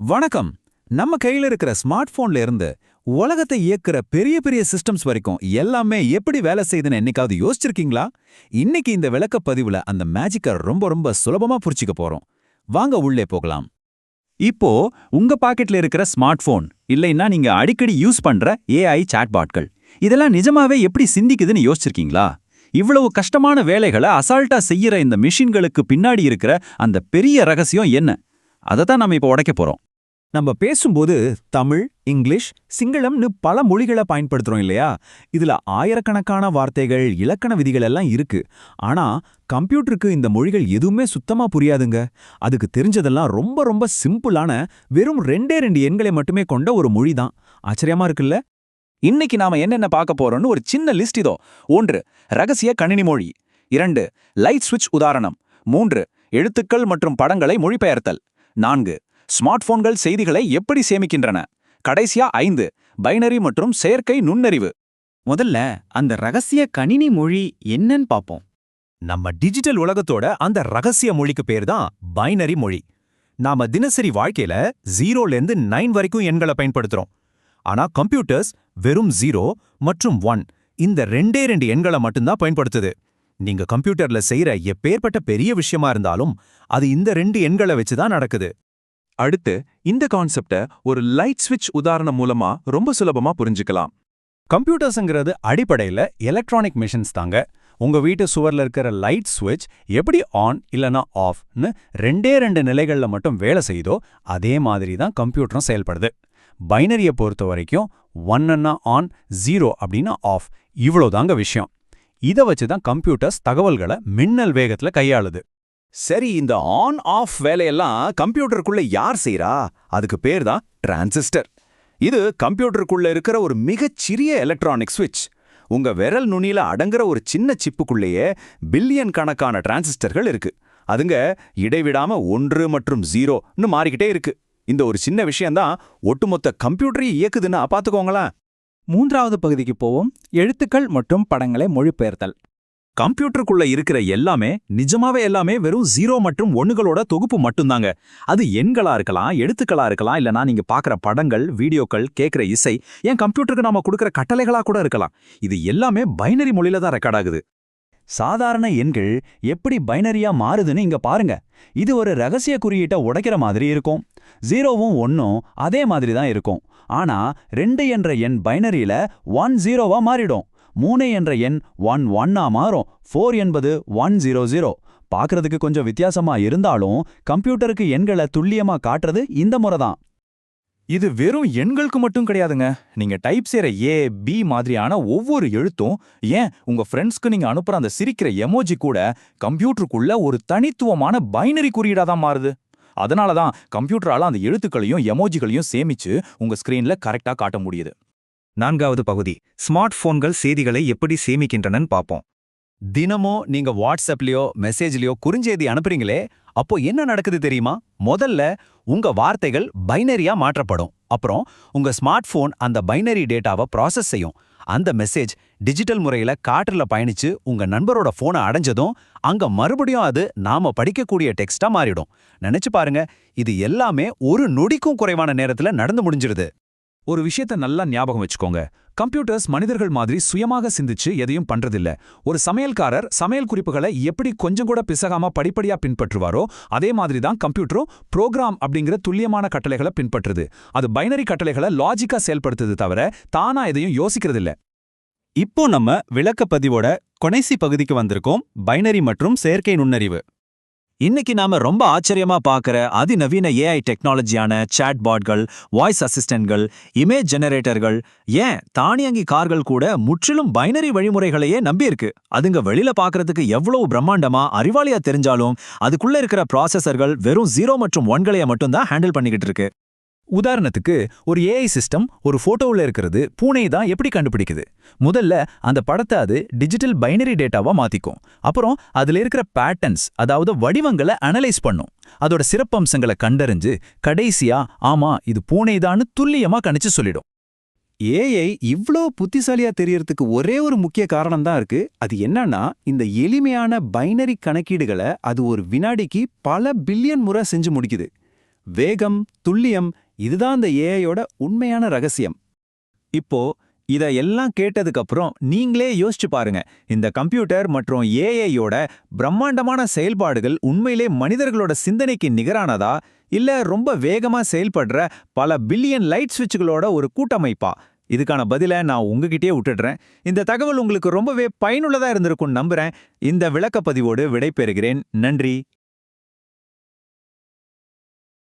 வணக்கம். நம்ம கையில இருக்கிற ஸ்மார்ட் போன்ல இருந்து உலகத்தை இயக்குற பெரிய பெரிய சிஸ்டம்ஸ் வரைக்கும் எல்லாமே எப்படி வேலை செய்யுதுன்னு என்னைக்காவது யோசிச்சிருக்கீங்களா? இன்னைக்கு இந்த விளக்கப் பதிவுல அந்த மேஜிக்க ரொம்ப ரொம்ப சுலபமா புரிஞ்சுக்க போறோம். வாங்க உள்ளே போகலாம். இப்போ உங்க பாக்கெட்ல இருக்கிற ஸ்மார்ட் போன் இல்லைன்னா நீங்க அடிக்கடி யூஸ் பண்ற ஏஐ சாட்பாட்கள் இதெல்லாம் நிஜமாவே எப்படி சிந்திக்குதுன்னு யோசிச்சிருக்கீங்களா? இவ்வளவு கஷ்டமான வேலைகளை அசால்ட்டா செய்யற இந்த மிஷின்களுக்கு பின்னாடி இருக்கிற அந்த பெரிய ரகசியம் என்ன? அதை தான் நம்ம இப்போ உடைக்க போறோம். நம்ம பேசும்போது தமிழ், இங்கிலீஷ், சிங்களம்னு பல மொழிகளை பயன்படுத்துறோம் இல்லையா? இதுல ஆயிரக்கணக்கான வார்த்தைகள், இலக்கண விதிகள் எல்லாம் இருக்கு. ஆனா கம்ப்யூட்டருக்கு இந்த மொழிகள் எதுவுமே சுத்தமா புரியாதுங்க. அதுக்கு தெரிஞ்சதெல்லாம் ரொம்ப ரொம்ப சிம்பிளான வெறும் ரெண்டு எண்களை மட்டுமே கொண்ட ஒரு மொழி தான். ஆச்சரியமா இருக்குல்ல? இன்னைக்கு நாம என்னென்ன பார்க்க போறோம்னு ஒரு சின்ன லிஸ்ட் இதோ. 1. ரகசிய கணினி மொழி. 2. லைட் ஸ்விட்ச் உதாரணம். 3. எழுத்துக்கள் மற்றும் படங்களை மொழிபெயர்த்தல். 4. ஸ்மார்ட் போன்கள் செய்திகளை எப்படி சேமிக்கின்றன. கடைசியா 5. பைனரி மற்றும் செயற்கை நுண்ணறிவு. முதல்ல அந்த ரகசிய கணினி மொழி என்னன்னு பாப்போம். நம்ம டிஜிட்டல் உலகத்தோட அந்த ரகசிய மொழிக்கு பேர் தான் பைனரி மொழி. நாம தினசரி வாழ்க்கையில 0லேருந்து 9 வரைக்கும் எண்களை பயன்படுத்துறோம். ஆனா கம்ப்யூட்டர்ஸ் வெறும் 0 மற்றும் 1 இந்த ரெண்டே எண்களை மட்டும்தான் பயன்படுத்துது. நீங்க கம்ப்யூட்டர்ல செய்யற எப்பேற்பட்ட பெரிய விஷயமா இருந்தாலும் அது இந்த 2 எண்களை வச்சுதான் நடக்குது. அடுத்து இந்த கான்செப்ட ஒரு லைட் ஸ்விட்ச் உதாரணம் மூலமா ரொம்ப சுலபமா புரிஞ்சுக்கலாம். கம்ப்யூட்டர்ஸ்ங்கிறது அடிப்படையில எலக்ட்ரானிக் மிஷின்ஸ் தாங்க. உங்க வீட்டு சுவர்ல இருக்கிற லைட் ஸ்விட்ச் எப்படி ஆன் இல்லனா ஆஃப்னு ரெண்டு நிலைகள்ல மட்டும் வேலை செய்யுதோ அதே மாதிரி தான் கம்ப்யூட்டரும் செயல்படுது. பைனரியை பொறுத்த வரைக்கும் 1ன்னா ஆன், 0 அப்படின்னா ஆஃப், இவ்வளோதாங்க விஷயம். இதை வச்சு தான் கம்ப்யூட்டர்ஸ் தகவல்களை மின்னல் வேகத்துல கையாளுது. சரி, இந்த ஆன் ஆஃப் வேலையெல்லாம் கம்ப்யூட்டருக்குள்ள யார் செய்றா? அதுக்கு பேர் தான் டிரான்சிஸ்டர். இது கம்ப்யூட்டருக்குள்ள இருக்கிற ஒரு மிகச்சிறிய எலக்ட்ரானிக் ஸ்விட்ச். உங்க விரல் நுனியில அடங்குற ஒரு சின்ன சிப்புக்குள்ளேயே பில்லியன் கணக்கான டிரான்சிஸ்டர்கள் இருக்கு. அதுங்க இடைவிடாம 1 மற்றும் 0ன்னு மாறிக்கிட்டே இருக்கு. இந்த ஒரு சின்ன விஷயம்தான் ஒட்டுமொத்த கம்ப்யூட்டரையும் இயக்குதுன்னா பாத்துக்கோங்களேன். 3வது பகுதிக்கு போவோம். எழுத்துக்கள் மற்றும் படங்களை மொழிபெயர்த்தல். கம்ப்யூட்டருக்குள்ள இருக்கிற எல்லாமே வெறும் 0 மற்றும் 1களோட தொகுப்பு மட்டும்தாங்க. அது எண்களா இருக்கலாம், எழுத்துக்களா இருக்கலாம், இல்லனா நீங்க பார்க்குற படங்கள், வீடியோக்கள், கேட்குற இசை, ஏன் கம்ப்யூட்டருக்கு நாம கொடுக்குற கட்டளைகளா கூட இருக்கலாம். இது எல்லாமே பைனரி மொழியில தான் ரெக்கார்ட் ஆகுது. சாதாரண எண்கள் எப்படி பைனரியா மாறுதுன்னு இங்க பாருங்க. இது ஒரு ரகசிய குறியீட்டை உடைக்கிற மாதிரி இருக்கும். 0வும் 1ம் அதே மாதிரி தான் இருக்கும். ஆனா 2 என்ற எண் பைனரியில 10வா மாறிடும். 3 என்ற எண் 11ஆ மாறும். 4 என்பது 100. பார்க்கறதுக்கு கொஞ்சம் வித்தியாசமா இருந்தாலும் கம்ப்யூட்டருக்கு எண்களை துல்லியமா காட்டுறது இந்த முறை தான். இது வெறும் எண்களுக்கு மட்டும் கிடையாதுங்க. நீங்க டைப் செய்யற ஏ, பி மாதிரியான ஒவ்வொரு எழுத்தும், ஏன் உங்க ஃப்ரெண்ட்ஸ்க்கு நீங்க அனுப்புற அந்த சிரிக்கிற எமோஜி கூட கம்ப்யூட்டருக்குள்ள ஒரு தனித்துவமான பைனரி குறியீடா தான் மாறுது. அதனால தான் கம்ப்யூட்டரால அந்த எழுத்துக்களையும் எமோஜிகளையும் சேமிச்சு உங்க ஸ்கிரீன்ல கரெக்டா காட்ட முடியுது. 4வது பகுதி ஸ்மார்ட் போன்கள் செய்திகளை எப்படி சேமிக்கின்றனன்னு பாப்போம். தினமும் நீங்க வாட்ஸ்அப்லயோ மெசேஜ்லயோ குறுஞ்செய்தி அனுப்புறீங்களே, அப்போ என்ன நடக்குது தெரியுமா? முதல்ல உங்க வார்த்தைகள் பைனரியா மாற்றப்படும். அப்புறம் உங்க ஸ்மார்ட் போன் அந்த பைனரி டேட்டாவை ப்ராசஸ் செய்யும். அந்த மெசேஜ் டிஜிட்டல் முறையில காற்றுல பயணிச்சு உங்க நண்பரோட போனை அடைஞ்சதும் அங்க மறுபடியும் அது நாம படிக்கக்கூடிய டெக்ஸ்டா மாறிடும். நினைச்சு பாருங்க, இது எல்லாமே ஒரு நொடிக்கும் குறைவான நேரத்துல நடந்து முடிஞ்சிருது. ஒரு விஷயத்த நல்லா ஞாபகம் வச்சுக்கோங்க. கம்ப்யூட்டர்ஸ் மனிதர்கள் மாதிரி சுயமாக சிந்திச்சு எதையும் பண்றதில்ல. ஒரு சமையல்காரர் சமையல் குறிப்புகளை எப்படி கொஞ்சம் கூட பிசகாம படிப்படியா பின்பற்றுவாரோ அதே மாதிரி தான் கம்ப்யூட்டரும் ப்ரோக்ராம் அப்படிங்கிற துல்லியமான கட்டளைகளை பின்பற்றுது. அது பைனரி கட்டளைகளை லாஜிக்கா செயல்படுத்துது தவிர தானா எதையும் யோசிக்கிறதில்ல. இப்போ நம்ம விளக்கப்பதிவோட கடைசி பகுதிக்கு வந்திருக்கோம். பைனரி மற்றும் செயற்கை நுண்ணறிவு. இன்னைக்கு நாம ரொம்ப ஆச்சரியமா பார்க்குற அதிநவீன ஏஐ டெக்னாலஜியான சாட்பாட்கள், வாய்ஸ் அசிஸ்டன்ட்கள், இமேஜ் ஜெனரேட்டர்கள், ஏன் தானியங்கி கார்கள் கூட முற்றிலும் பைனரி வழிமுறைகளையே நம்பியிருக்கு. அதுங்க வெளியில பார்க்கறதுக்கு எவ்வளவு பிரம்மாண்டமா அறிவாளியா தெரிஞ்சாலும் அதுக்குள்ள இருக்கிற ப்ராசஸர்கள் வெறும் 0 மற்றும் 1களை மட்டும்தான் ஹேண்டில் பண்ணிக்கிட்டு இருக்கு. உதாரணத்துக்கு ஒரு ஏஐ சிஸ்டம் ஒரு போட்டோவில் இருக்கிறது பூனை தான் எப்படி கண்டுபிடிக்குது? முதல்ல அந்த படத்தை அது டிஜிட்டல் பைனரி டேட்டாவா மாத்திக்கும். அப்புறம் அதுல இருக்கிற பேட்டர்ன்ஸ், அதாவது வடிவங்களை அனலைஸ் பண்ணும். அதோட சிறப்பம்சங்களை கண்டறிஞ்சு கடைசியா ஆமா இது பூனை தான் துல்லியமா கணிச்சு சொல்லிடும். ஏஐ இவ்ளோ புத்திசாலியா தெரியறதுக்கு ஒரே ஒரு முக்கிய காரணம் தான் இருக்கு. அது என்னன்னா, இந்த எளிமையான பைனரி கணக்கீடுகளை அது ஒரு வினாடிக்கு பல பில்லியன் முறை செஞ்சு முடிக்குது. வேகம், துல்லியம் இதுதான் அந்த ஏஐயோட உண்மையான ரகசியம். இப்போ இத எல்லாம் கேட்டதுக்கு அப்புறம் நீங்களே யோசிச்சு பாருங்க, இந்த கம்ப்யூட்டர் மற்றும் ஏஐயோட பிரம்மாண்டமான செயல்பாடுகள் உண்மையிலே மனிதர்களோட சிந்தனைக்கு நிகரானதா, இல்ல ரொம்ப வேகமா செயல்படுற பல பில்லியன் லைட் ஸ்விட்சுகளோட ஒரு கூட்டமைப்பா? இதுக்கான பதிலை நான் உங்ககிட்டயே விட்டுடுறேன். இந்த தகவல் உங்களுக்கு ரொம்பவே பயனுள்ளதா இருந்திருக்கும்னு நம்புறேன். இந்த விளக்கப்பதிவோடு விடை பெறுகிறேன். நன்றி.